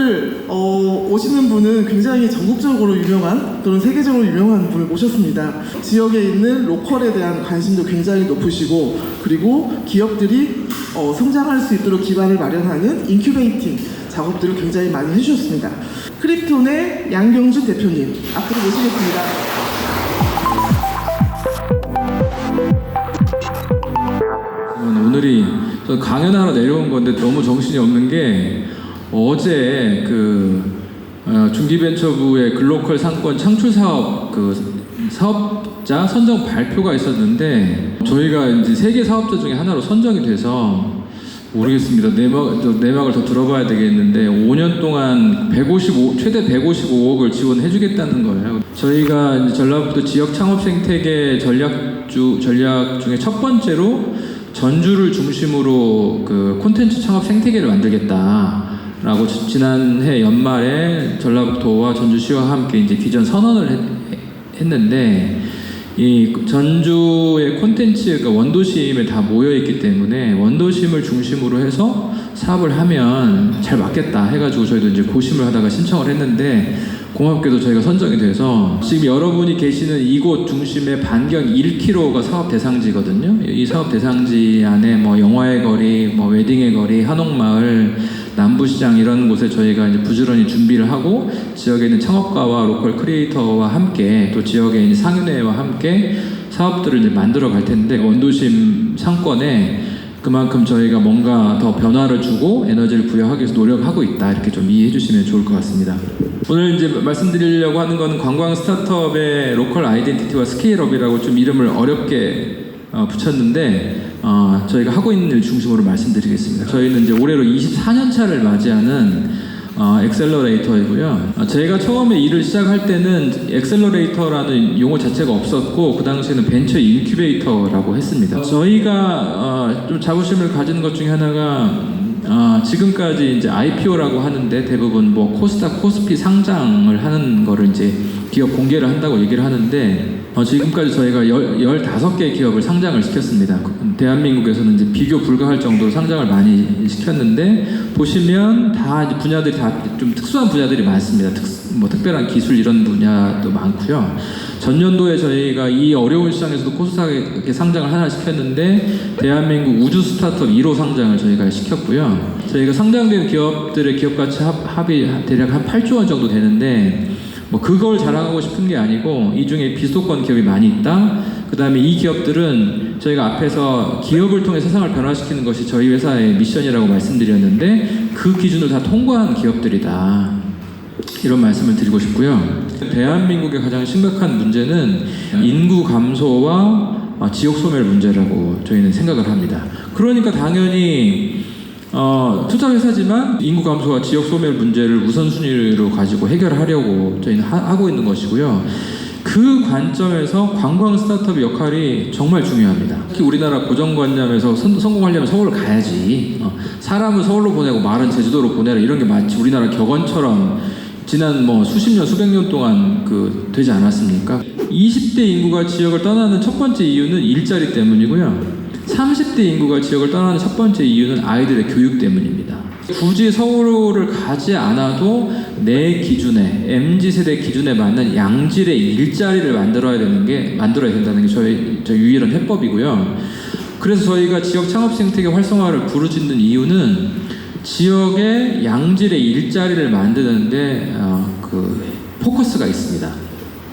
오늘 오시는 분은 굉장히 전국적으로 유명한 또는 세계적으로 유명한 분을 모셨습니다. 지역에 있는 로컬에 대한 관심도 굉장히 높으시고, 그리고 기업들이 성장할 수 있도록 기반을 마련하는 인큐베이팅 작업들을 굉장히 많이 해주셨습니다. 크립톤의 양경준 대표님 앞으로 모시겠습니다. 오늘이 강연하러 내려온 건데 너무 정신이 없는 게, 어제 중기벤처부의 글로컬 상권 창출 사업 사업자 선정 발표가 있었는데, 저희가 이제 세계 사업자 중에 하나로 선정이 돼서 모르겠습니다. 내막을 더 들어봐야 되겠는데 5년 동안 최대 155억을 지원해주겠다는 거예요. 저희가 이제 전라북도 지역 창업 생태계 전략 중에 첫 번째로 전주를 중심으로 콘텐츠 창업 생태계를 만들겠다라고 지난해 연말에 전라북도와 전주시와 함께 이제 기존 선언을 했는데, 이 전주의 콘텐츠가 원도심에 다 모여있기 때문에 원도심을 중심으로 해서 사업을 하면 잘 맞겠다 해가지고 저희도 이제 고심을 하다가 신청을 했는데, 고맙게도 저희가 선정이 돼서 지금 여러분이 계시는 이곳 중심의 반경 1km가 사업 대상지거든요. 이 사업 대상지 안에 뭐 영화의 거리, 뭐 웨딩의 거리, 한옥마을, 남부시장 이런 곳에 저희가 이제 부지런히 준비를 하고, 지역에 있는 창업가와 로컬 크리에이터와 함께 또 지역에 있는 상인회와 함께 사업들을 이제 만들어 갈 텐데, 원도심 상권에 그만큼 저희가 뭔가 더 변화를 주고 에너지를 부여하기 위해서 노력하고 있다, 이렇게 좀 이해해 주시면 좋을 것 같습니다. 오늘 이제 말씀드리려고 하는 건 관광 스타트업의 로컬 아이덴티티와 스케일업이라고 좀 이름을 어렵게 붙였는데, 저희가 하고 있는 일 중심으로 말씀드리겠습니다. 저희는 이제 올해로 24년 차를 맞이하는 엑셀러레이터이고요. 제가 처음에 일을 시작할 때는 엑셀러레이터라는 용어 자체가 없었고, 그 당시에는 벤처 인큐베이터라고 했습니다. 저희가 좀 자부심을 가지는 것 중에 하나가, 지금까지 이제 IPO라고 하는데 대부분 뭐 코스닥, 코스피 상장을 하는 거를 이제 기업 공개를 한다고 얘기를 하는데, 지금까지 저희가 15개의 기업을 상장을 시켰습니다. 대한민국에서는 이제 비교 불가할 정도로 상장을 많이 시켰는데, 보시면 다 이제 분야들이 다 좀 특수한 분야들이 많습니다. 뭐 특별한 기술 이런 분야도 많고요. 전년도에 저희가 이 어려운 시장에서도 코스닥에 상장을 하나 시켰는데, 대한민국 우주 스타트업 1호 상장을 저희가 시켰고요. 저희가 상장된 기업들의 기업가치 합이 대략 한 8조 원 정도 되는데, 뭐 그걸 자랑하고 싶은 게 아니고, 이 중에 비수도권 기업이 많이 있다. 그 다음에 이 기업들은 저희가 앞에서 기업을 통해 세상을 변화시키는 것이 저희 회사의 미션이라고 말씀드렸는데, 그 기준을 다 통과한 기업들이다, 이런 말씀을 드리고 싶고요. 대한민국의 가장 심각한 문제는 인구 감소와 지역 소멸 문제라고 저희는 생각을 합니다. 그러니까 당연히 투자 회사지만 인구 감소와 지역 소멸 문제를 우선순위로 가지고 해결하려고 저희는 하고 있는 것이고요. 그 관점에서 관광 스타트업의 역할이 정말 중요합니다. 특히 우리나라 고정관념에서 성공하려면 서울을 가야지, 사람을 서울로 보내고 말은 제주도로 보내라, 이런 게 마치 우리나라 격언처럼 지난 뭐 수십 년, 수백 년 동안 되지 않았습니까? 20대 인구가 지역을 떠나는 첫 번째 이유는 일자리 때문이고요. 30대 인구가 지역을 떠나는 첫 번째 이유는 아이들의 교육 때문입니다. 굳이 서울을 가지 않아도 내 기준에, MZ세대 기준에 맞는 양질의 일자리를 만들어야 된다는 게 저희 유일한 해법이고요. 그래서 저희가 지역 창업 생태계 활성화를 부르짖는 이유는 지역의 양질의 일자리를 만드는데 포커스가 있습니다.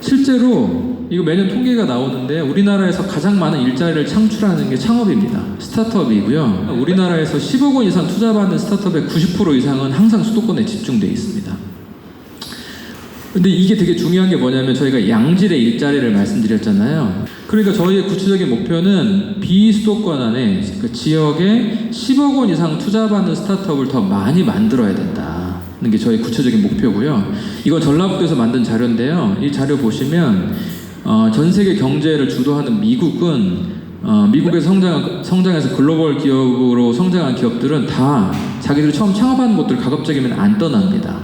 실제로 이거 매년 통계가 나오는데, 우리나라에서 가장 많은 일자리를 창출하는 게 창업입니다. 스타트업이고요. 우리나라에서 10억 원 이상 투자받는 스타트업의 90% 이상은 항상 수도권에 집중되어 있습니다. 근데 이게 되게 중요한 게 뭐냐면, 저희가 양질의 일자리를 말씀드렸잖아요. 그러니까 저희의 구체적인 목표는 비수도권 안에 지역에 10억 원 이상 투자받는 스타트업을 더 많이 만들어야 된다는 게 저희 구체적인 목표고요. 이건 전라북도에서 만든 자료인데요. 이 자료 보시면 전 세계 경제를 주도하는 미국은 미국에서 성장해서 글로벌 기업으로 성장한 기업들은 다 자기들이 처음 창업하는 곳들 가급적이면 안 떠납니다.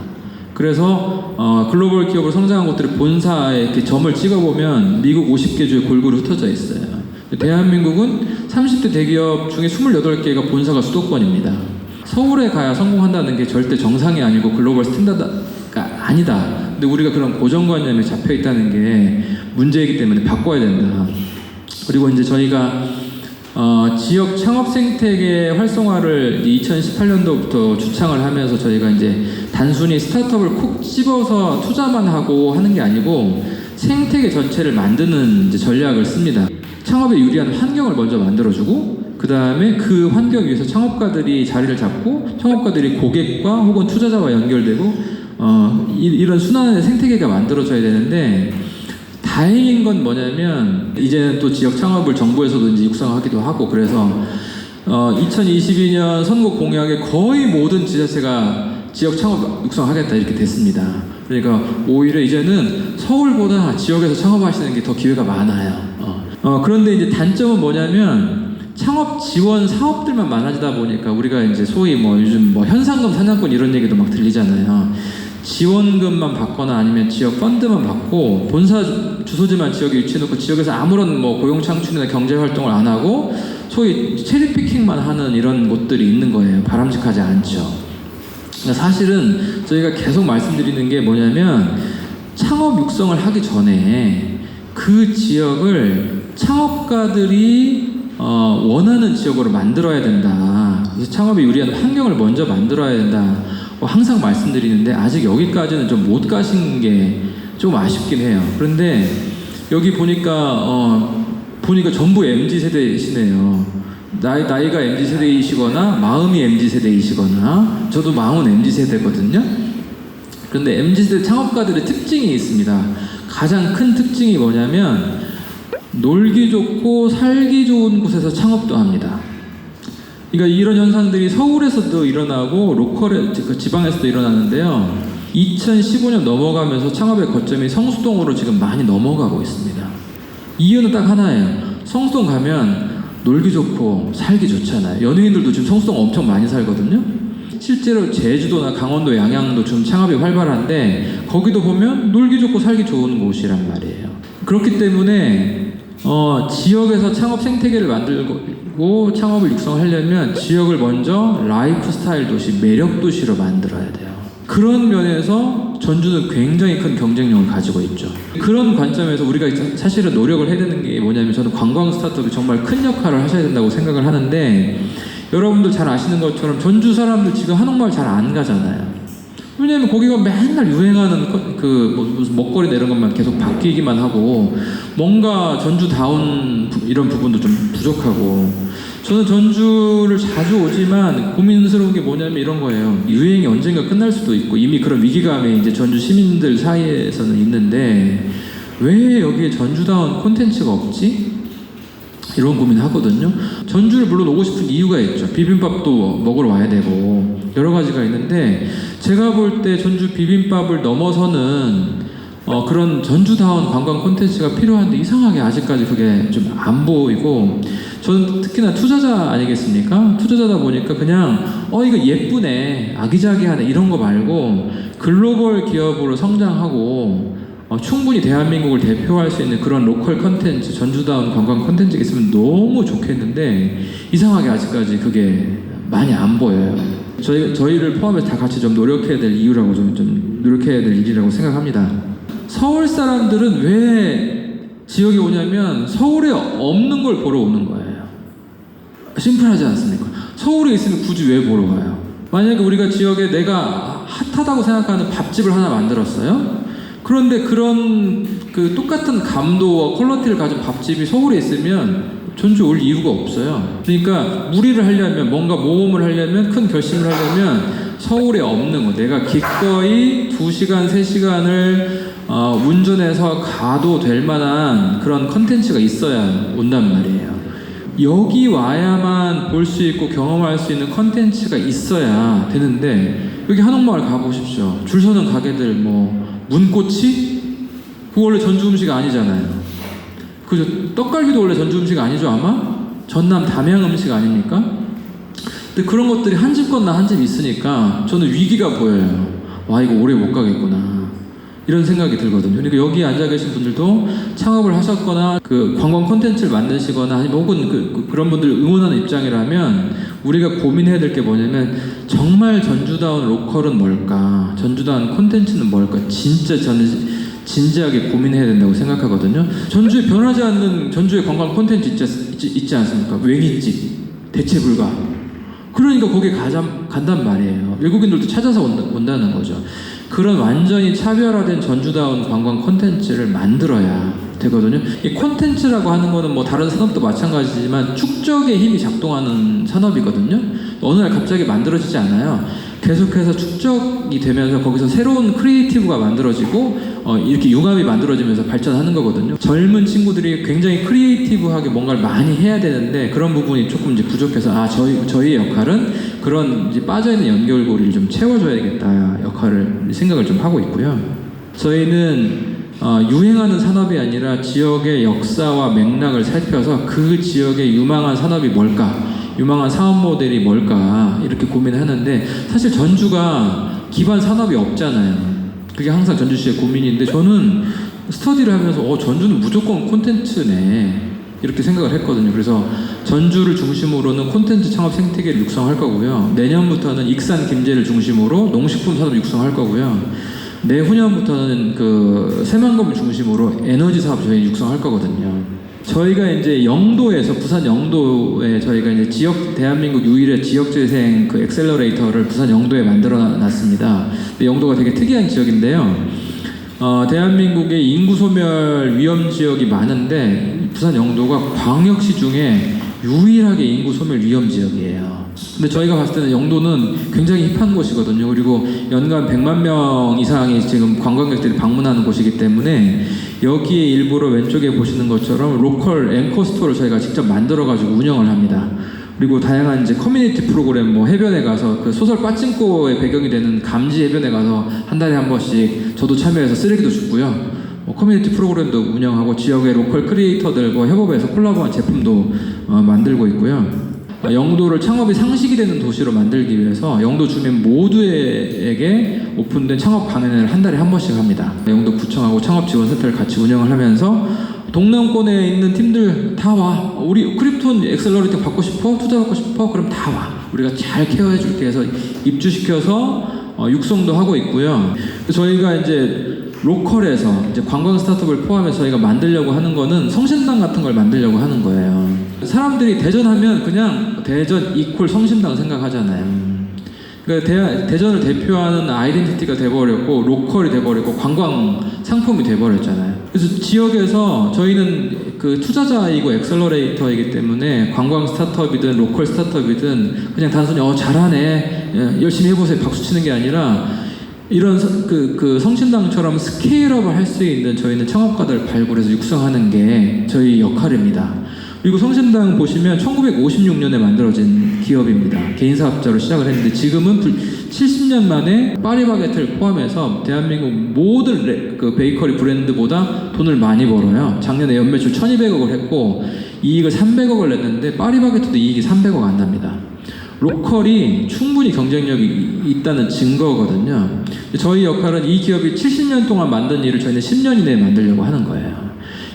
그래서 글로벌 기업으로 성장한 곳들의 본사에 이렇게 점을 찍어보면 미국 50개 주에 골고루 흩어져 있어요. 대한민국은 30대 대기업 중에 28개가 본사가 수도권입니다. 서울에 가야 성공한다는 게 절대 정상이 아니고 글로벌 스탠다드가 아니다. 근데 우리가 그런 고정관념에 잡혀 있다는 게 문제이기 때문에 바꿔야 된다. 그리고 이제 저희가 지역 창업 생태계 활성화를 2018년도부터 주창을 하면서 저희가 이제 단순히 스타트업을 콕 집어서 투자만 하고 하는 게 아니고 생태계 전체를 만드는 이제 전략을 씁니다. 창업에 유리한 환경을 먼저 만들어주고 그 다음에 그 환경 위에서 창업가들이 자리를 잡고 창업가들이 고객과 혹은 투자자와 연결되고 이런 순환의 생태계가 만들어져야 되는데 다행인 건 뭐냐면 이제는 또 지역 창업을 정부에서도 이제 육성하기도 하고 그래서 2022년 선거 공약에 거의 모든 지자체가 지역 창업 육성하겠다 이렇게 됐습니다. 그러니까 오히려 이제는 서울보다 지역에서 창업하시는 게 더 기회가 많아요. 그런데 이제 단점은 뭐냐면 창업 지원 사업들만 많아지다 보니까 우리가 이제 소위 뭐 요즘 뭐 현상금 사냥꾼 이런 얘기도 막 들리잖아요. 지원금만 받거나 아니면 지역 펀드만 받고 본사 주소지만 지역에 위치해놓고 지역에서 아무런 뭐 고용 창출이나 경제 활동을 안 하고 소위 체리피킹만 하는 이런 곳들이 있는 거예요. 바람직하지 않죠. 그러니까 사실은 저희가 계속 말씀드리는 게 뭐냐면 창업 육성을 하기 전에 그 지역을 창업가들이 원하는 지역으로 만들어야 된다. 그래서 창업에 유리한 환경을 먼저 만들어야 된다. 항상 말씀드리는데 아직 여기까지는 좀 못 가신 게 좀 아쉽긴 해요. 그런데 여기 보니까 전부 MZ 세대이시네요. 나이가 MZ 세대이시거나 마음이 MZ 세대이시거나 저도 마음은 MZ 세대거든요. 그런데 MZ 세대 창업가들의 특징이 있습니다. 가장 큰 특징이 뭐냐면 놀기 좋고 살기 좋은 곳에서 창업도 합니다. 그러니까 이런 현상들이 서울에서도 일어나고 로컬에 지방에서도 일어나는데요. 2015년 넘어가면서 창업의 거점이 성수동으로 지금 많이 넘어가고 있습니다. 이유는 딱 하나예요. 성수동 가면 놀기 좋고 살기 좋잖아요. 연예인들도 지금 성수동 엄청 많이 살거든요. 실제로 제주도나 강원도, 양양도 좀 창업이 활발한데 거기도 보면 놀기 좋고 살기 좋은 곳이란 말이에요. 그렇기 때문에 지역에서 창업 생태계를 만들고 창업을 육성하려면 지역을 먼저 라이프 스타일 도시, 매력 도시로 만들어야 돼요. 그런 면에서 전주는 굉장히 큰 경쟁력을 가지고 있죠. 그런 관점에서 우리가 사실은 노력을 해야 되는 게 뭐냐면 저는 관광 스타트업이 정말 큰 역할을 하셔야 된다고 생각을 하는데 여러분들 잘 아시는 것처럼 전주 사람들 지금 한옥마을 잘 안 가잖아요. 왜냐면 거기가 맨날 유행하는 무슨 먹거리나 이런 것만 계속 바뀌기만 하고 뭔가 전주다운 이런 부분도 좀 부족하고 저는 전주를 자주 오지만 고민스러운 게 뭐냐면 이런 거예요. 유행이 언젠가 끝날 수도 있고 이미 그런 위기감이 이제 전주 시민들 사이에서는 있는데 왜 여기에 전주다운 콘텐츠가 없지? 이런 고민 하거든요. 전주를 물론 오고 싶은 이유가 있죠. 비빔밥도 먹으러 와야 되고 여러 가지가 있는데 제가 볼 때 전주 비빔밥을 넘어서는 그런 전주다운 관광 콘텐츠가 필요한데 이상하게 아직까지 그게 좀 안 보이고 저는 특히나 투자자 아니겠습니까? 투자자다 보니까 그냥 이거 예쁘네, 아기자기하네 이런 거 말고 글로벌 기업으로 성장하고 충분히 대한민국을 대표할 수 있는 그런 로컬 컨텐츠, 전주다운 관광 컨텐츠가 있으면 너무 좋겠는데 이상하게 아직까지 그게 많이 안 보여요. 저희를 포함해서 다 같이 좀 노력해야 될 이유라고 좀 노력해야 될 일이라고 생각합니다. 서울 사람들은 왜 지역에 오냐면 서울에 없는 걸 보러 오는 거예요. 심플하지 않습니까? 서울에 있으면 굳이 왜 보러 가요? 만약에 우리가 지역에 내가 핫하다고 생각하는 밥집을 하나 만들었어요? 그런데 그런 똑같은 감도와 퀄리티를 가진 밥집이 서울에 있으면 전주 올 이유가 없어요. 그러니까 무리를 하려면 뭔가 모험을 하려면 큰 결심을 하려면 서울에 없는 거 내가 기꺼이 2시간, 3시간을 운전해서 가도 될 만한 그런 컨텐츠가 있어야 온단 말이에요. 여기 와야만 볼 수 있고 경험할 수 있는 컨텐츠가 있어야 되는데 여기 한옥마을 가보십시오. 줄 서는 가게들 문꼬치? 그거 원래 전주 음식 아니잖아요. 그죠? 떡갈비도 원래 전주 음식 아니죠 아마? 전남 담양 음식 아닙니까? 근데 그런 것들이 한 집 건너 한 집 있으니까 저는 위기가 보여요. 와 이거 오래 못 가겠구나 이런 생각이 들거든요. 그러니까 여기 앉아 계신 분들도 창업을 하셨거나 관광 콘텐츠를 만드시거나 아니면 혹은 그런 분들 응원하는 입장이라면 우리가 고민해야 될 게 뭐냐면 정말 전주다운 로컬은 뭘까? 전주다운 콘텐츠는 뭘까? 진짜 저는 진지하게 고민해야 된다고 생각하거든요. 전주에 변하지 않는 전주의 관광 콘텐츠 있지 않습니까? 웽이집, 대체불가. 그러니까 거기에 간단 말이에요. 외국인들도 찾아서 온다는 거죠. 그런 완전히 차별화된 전주다운 관광 콘텐츠를 만들어야 되거든요. 이 콘텐츠라고 하는 거는 뭐 다른 산업도 마찬가지지만 축적의 힘이 작동하는 산업이거든요. 어느 날 갑자기 만들어지지 않아요. 계속해서 축적이 되면서 거기서 새로운 크리에이티브가 만들어지고 이렇게 융합이 만들어지면서 발전하는 거거든요. 젊은 친구들이 굉장히 크리에이티브하게 뭔가를 많이 해야 되는데 그런 부분이 조금 이제 부족해서 저희의 역할은 그런 이제 빠져있는 연결고리를 좀 채워줘야겠다 역할을 생각을 좀 하고 있고요. 저희는 유행하는 산업이 아니라 지역의 역사와 맥락을 살펴서 그 지역의 유망한 산업이 뭘까? 유망한 사업 모델이 뭘까 이렇게 고민하는데 사실 전주가 기반 산업이 없잖아요. 그게 항상 전주시의 고민인데 저는 스터디를 하면서 전주는 무조건 콘텐츠네 이렇게 생각을 했거든요. 그래서 전주를 중심으로는 콘텐츠 창업 생태계를 육성할 거고요. 내년부터는 익산 김제를 중심으로 농식품 산업 육성할 거고요. 내후년부터는 그 새만금을 중심으로 에너지 사업 저희 육성할 거거든요. 저희가 이제 영도에서 부산 영도에 저희가 이제 대한민국 유일의 지역재생 그 엑셀러레이터를 부산 영도에 만들어 놨습니다. 영도가 되게 특이한 지역인데요. 대한민국의 인구 소멸 위험 지역이 많은데 부산 영도가 광역시 중에 유일하게 인구 소멸 위험 지역이에요. 근데 저희가 봤을 때는 영도는 굉장히 힙한 곳이거든요. 그리고 연간 100만 명 이상이 지금 관광객들이 방문하는 곳이기 때문에 여기에 일부러 왼쪽에 보시는 것처럼 로컬 앵커 스토어를 저희가 직접 만들어가지고 운영을 합니다. 그리고 다양한 이제 커뮤니티 프로그램, 뭐 해변에 가서 그 소설 빠찡꼬의 배경이 되는 감지 해변에 가서 한 달에 한 번씩 저도 참여해서 쓰레기도 줍고요. 커뮤니티 프로그램도 운영하고 지역의 로컬 크리에이터들과 협업해서 콜라보한 제품도 만들고 있고요. 영도를 창업이 상식이 되는 도시로 만들기 위해서 영도 주민 모두에게 오픈된 창업 강연을 한 달에 한 번씩 합니다. 영도 구청하고 창업지원센터를 같이 운영을 하면서 동남권에 있는 팀들 다 와. 우리 크립톤 엑셀러레이터 받고 싶어? 투자 받고 싶어? 그럼 다 와. 우리가 잘 케어해 줄게 해서 입주시켜서 육성도 하고 있고요. 저희가 이제 로컬에서 이제 관광 스타트업을 포함해서 저희가 만들려고 하는 거는 성심당 같은 걸 만들려고 하는 거예요. 사람들이 대전하면 그냥 대전 이퀄 성심당 생각하잖아요. 그러니까 대전을 대표하는 아이덴티티가 돼버렸고 로컬이 돼버렸고 관광 상품이 돼버렸잖아요. 그래서 지역에서 저희는 그 투자자이고 엑셀러레이터이기 때문에 관광 스타트업이든 로컬 스타트업이든 그냥 단순히 잘하네 열심히 해보세요 박수 치는 게 아니라 이런 그 성심당처럼 스케일업을 할 수 있는 저희는 창업가들을 발굴해서 육성하는 게 저희 역할입니다. 그리고 성심당 보시면 1956년에 만들어진 기업입니다. 개인 사업자로 시작을 했는데 지금은 70년 만에 파리바게트를 포함해서 대한민국 모든 그 베이커리 브랜드보다 돈을 많이 벌어요. 작년에 연매출 1200억을 했고 이익을 300억을 냈는데 파리바게트도 이익이 300억 안 납니다. 로컬이 충분히 경쟁력이 있다는 증거거든요. 저희 역할은 이 기업이 70년 동안 만든 일을 저희는 10년 이내에 만들려고 하는 거예요.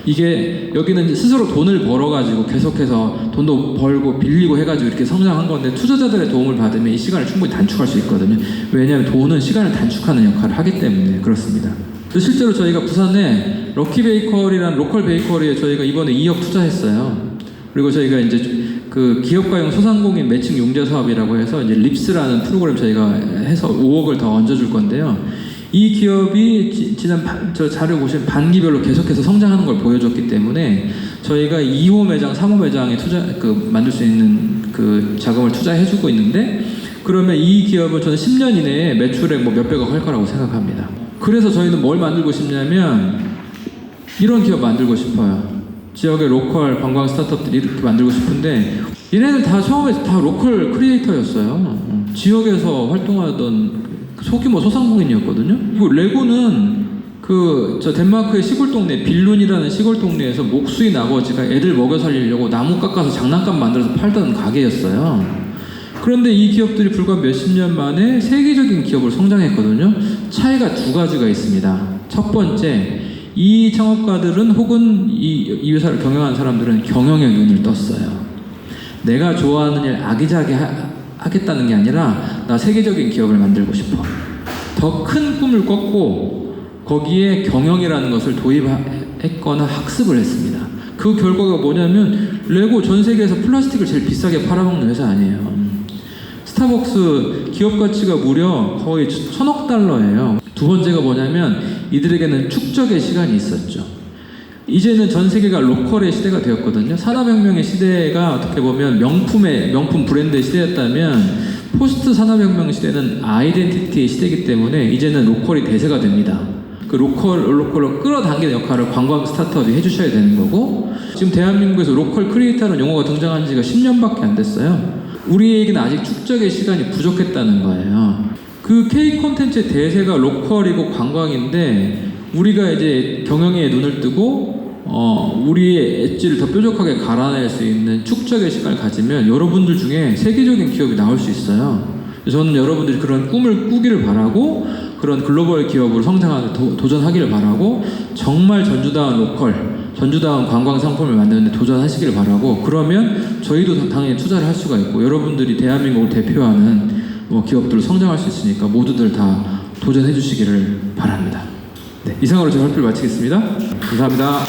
이게 여기는 스스로 돈을 벌어가지고 계속해서 돈도 벌고 빌리고 해가지고 이렇게 성장한 건데 투자자들의 도움을 받으면 이 시간을 충분히 단축할 수 있거든요. 왜냐하면 돈은 시간을 단축하는 역할을 하기 때문에 그렇습니다. 실제로 저희가 부산에 럭키베이커리라는 로컬 베이커리에 저희가 이번에 2억 투자했어요. 그리고 저희가 이제 그 기업가용 소상공인 매칭 융자 사업이라고 해서 이제 립스라는 프로그램 저희가 해서 5억을 더 얹어줄 건데요. 이 기업이 지난 저 자료 보시면 반기별로 계속해서 성장하는 걸 보여줬기 때문에 저희가 2호 매장, 3호 매장에 만들 수 있는 그 자금을 투자해주고 있는데 그러면 이 기업은 저는 10년 이내에 매출액 뭐 몇백억 할 거라고 생각합니다. 그래서 저희는 뭘 만들고 싶냐면 이런 기업 만들고 싶어요. 지역의 로컬 관광 스타트업들이 이렇게 만들고 싶은데 얘네들 다 처음에 다 로컬 크리에이터였어요. 지역에서 활동하던 소규모 소상공인이었거든요. 그리고 레고는 저 덴마크의 시골 동네 빌룬이라는 시골 동네에서 목수인 아버지가 애들 먹여 살리려고 나무 깎아서 장난감 만들어서 팔던 가게였어요. 그런데 이 기업들이 불과 몇십 년 만에 세계적인 기업으로 성장했거든요. 차이가 두 가지가 있습니다. 첫 번째, 이 창업가들은 혹은 이 회사를 경영하는 사람들은 경영의 눈을 떴어요. 내가 좋아하는 일 하겠다는 게 아니라 나 세계적인 기업을 만들고 싶어. 더 큰 꿈을 꿨고 거기에 경영이라는 것을 도입했거나 학습을 했습니다. 그 결과가 뭐냐면 레고 전 세계에서 플라스틱을 제일 비싸게 팔아먹는 회사 아니에요. 스타벅스 기업 가치가 무려 거의 1,000억 달러예요. 두 번째가 뭐냐면 이들에게는 축적의 시간이 있었죠. 이제는 전 세계가 로컬의 시대가 되었거든요. 산업혁명의 시대가 어떻게 보면 명품 브랜드의 시대였다면 포스트 산업혁명 시대는 아이덴티티의 시대이기 때문에 이제는 로컬이 대세가 됩니다. 그 로컬을 끌어당기는 역할을 관광 스타트업이 해주셔야 되는 거고, 지금 대한민국에서 로컬 크리에이터라는 용어가 등장한 지가 10년밖에 안 됐어요. 우리에게는 아직 축적의 시간이 부족했다는 거예요. 그 K 콘텐츠의 대세가 로컬이고 관광인데 우리가 이제 경영에 눈을 뜨고 우리의 엣지를 더 뾰족하게 갈아낼 수 있는 축적의 시간을 가지면 여러분들 중에 세계적인 기업이 나올 수 있어요. 저는 여러분들이 그런 꿈을 꾸기를 바라고 그런 글로벌 기업으로 성장하는 도전하기를 바라고 정말 전주다운 로컬, 전주다운 관광 상품을 만드는 데 도전하시기를 바라고, 그러면 저희도 당연히 투자를 할 수가 있고 여러분들이 대한민국을 대표하는 기업들로 성장할 수 있으니까 모두들 다 도전해 주시기를 바랍니다. 네, 이상으로 제 발표를 마치겠습니다. 감사합니다.